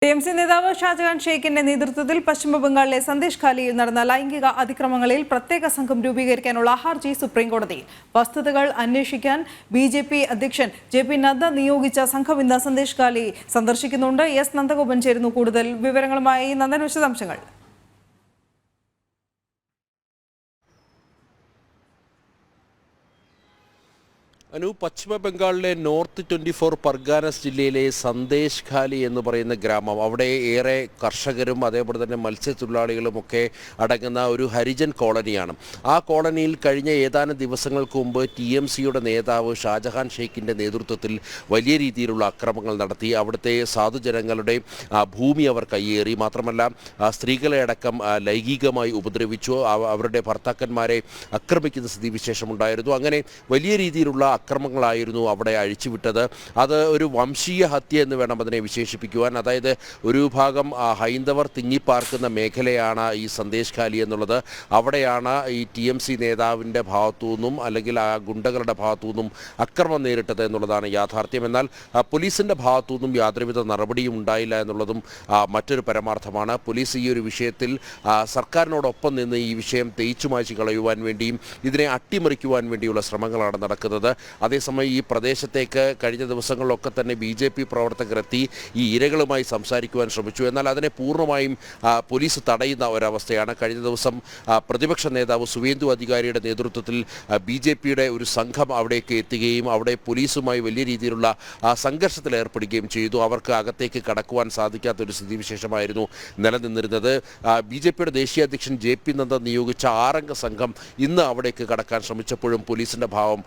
TMC നേതാവ് ഷാജഹാൻ ഷെയ്ഖിന്റെ നേതൃത്വത്തിൽ പശ്ചിമബംഗാളിലെ സന്ദേശ് ഖാലിയിൽ നടന്ന ലൈംഗിക അതിക്രമങ്ങളിൽ പ്രത്യേക സംഘം രൂപീകരിക്കാനുള്ള ഹർജി സുപ്രീംകോടതിയിൽ. വസ്തുതകൾ അന്വേഷിക്കാൻ ബിജെപി അധ്യക്ഷൻ ജെ.പി. നദ്ദ നിയോഗിച്ച സംഘം ഇന്ന് സന്ദേശ് ഖാലി സന്ദർശിക്കുന്നുണ്ട്. എസ് നന്ദഗോപൻ ചേരുന്നു കൂടുതൽ വിവരങ്ങളുമായി. നന്ദൻ, വിശദാംശങ്ങൾ. പശ്ചിമ ബംഗാളിലെ നോർത്ത് 24 പർഗാനസ് ജില്ലയിലെ സന്ദേശ് ഖാലി എന്ന് പറയുന്ന ഗ്രാമം, അവിടെ ഏറെ കർഷകരും അതേപോലെ തന്നെ മത്സ്യത്തൊഴിലാളികളുമൊക്കെ അടങ്ങുന്ന ഒരു ഹരിജൻ കോളനിയാണ്. ആ കോളനിയിൽ കഴിഞ്ഞ ഏതാനും ദിവസങ്ങൾക്ക് മുമ്പ് ടിഎംസിയുടെ നേതാവ് ഷാജഹാൻ ഷെയ്ഖിൻ്റെ നേതൃത്വത്തിൽ വലിയ രീതിയിലുള്ള അക്രമങ്ങൾ നടത്തി. അവിടുത്തെ സാധുജനങ്ങളുടെ ഭൂമി അവർ കയ്യേറി. മാത്രമല്ല, സ്ത്രീകളെ അടക്കം ലൈംഗികമായി ഉപദ്രവിച്ചു. അവരുടെ ഭർത്താക്കന്മാരെ ആക്രമിക്കുന്ന സ്ഥിതിവിശേഷമുണ്ടായിരുന്നു. അങ്ങനെ വലിയ രീതിയിലുള്ള അക്രമങ്ങളായിരുന്നു അവിടെ അഴിച്ചുവിട്ടത്. അത് ഒരു വംശീയ ഹത്യ എന്ന് വേണം അതിനെ വിശേഷിപ്പിക്കുവാൻ. അതായത് ഒരു വിഭാഗം ഹൈന്ദവർ തിങ്ങിപ്പാർക്കുന്ന മേഖലയാണ് ഈ സന്ദേശ് ഖാലി എന്നുള്ളത്. അവിടെയാണ് ഈ ടിഎംസി നേതാവിൻ്റെ ഭാഗത്തു നിന്നും അല്ലെങ്കിൽ ആ ഗുണ്ടകളുടെ ഭാഗത്തു നിന്നും അക്രമം നേരിട്ടത് എന്നുള്ളതാണ് യാഥാർത്ഥ്യം. എന്നാൽ പോലീസിൻ്റെ ഭാഗത്തു നിന്നും യാതൊരുവിധ നടപടിയും ഉണ്ടായില്ല എന്നുള്ളതും മറ്റൊരു പരമാർത്ഥമാണ്. പോലീസ് ഈ ഒരു വിഷയത്തിൽ സർക്കാരിനോടൊപ്പം നിന്ന് ഈ വിഷയം തേച്ചു മായ്ച്ചു കളയുവാൻ വേണ്ടിയും ഇതിനെ അട്ടിമറിക്കുവാൻ വേണ്ടിയുള്ള ശ്രമങ്ങളാണ് നടക്കുന്നത്. അതേസമയം ഈ പ്രദേശത്തേക്ക് കഴിഞ്ഞ ദിവസങ്ങളിലൊക്കെ തന്നെ ബിജെപി പ്രവർത്തകരെത്തി ഈ ഇരകളുമായി സംസാരിക്കുവാൻ ശ്രമിച്ചു. എന്നാൽ അതിനെ പൂർണ്ണമായും പോലീസ് തടയുന്ന ഒരവസ്ഥയാണ്. കഴിഞ്ഞ ദിവസം പ്രതിപക്ഷ നേതാവ് സുവേന്ദു അധികാരിയുടെ നേതൃത്വത്തിൽ ബിജെപിയുടെ ഒരു സംഘം അവിടേക്ക് എത്തുകയും അവിടെ പോലീസുമായി വലിയ രീതിയിലുള്ള സംഘർഷത്തിൽ ഏർപ്പെടുകയും ചെയ്തു. അവർക്ക് അകത്തേക്ക് കടക്കുവാൻ സാധിക്കാത്തൊരു സ്ഥിതിവിശേഷമായിരുന്നു നിലനിന്നിരുന്നത്. ബിജെപിയുടെ ദേശീയ അധ്യക്ഷൻ ജെ.പി. നദ്ദ നിയോഗിച്ച 6 അംഗ സംഘം ഇന്ന് അവിടേക്ക് കടക്കാൻ ശ്രമിച്ചപ്പോഴും പോലീസിൻ്റെ ഭാവം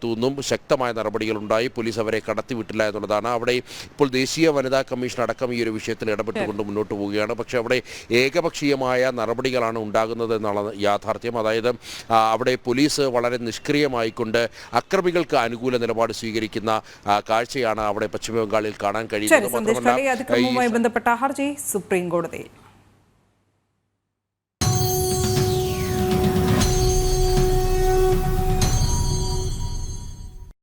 തൂന്നും ശക്തമായ നടപടികളുണ്ടായി. പോലീസ് അവരെ കടത്തിവിട്ടില്ല എന്നുള്ളതാണ്. അവിടെ ഇപ്പോൾ ദേശീയ വനിതാ കമ്മീഷൻ അടക്കം ഈ ഒരു വിഷയത്തിൽ ഇടപെട്ടുകൊണ്ട് മുന്നോട്ട് പോവുകയാണ്. പക്ഷേ അവിടെ ഏകപക്ഷീയമായ നടപടികളാണ് ഉണ്ടാകുന്നത് എന്നാണ് യാഥാർത്ഥ്യം. അതായത് അവിടെ പോലീസ് വളരെ നിഷ്ക്രിയമായിക്കൊണ്ട് അക്രമികൾക്ക് അനുകൂല നിലപാട് സ്വീകരിക്കുന്ന കാഴ്ചയാണ് അവിടെ പശ്ചിമ ബംഗാളിൽ കാണാൻ കഴിയുന്നത്. ബന്ധപ്പെട്ട ഹർജി സുപ്രീം കോടതിയിൽ.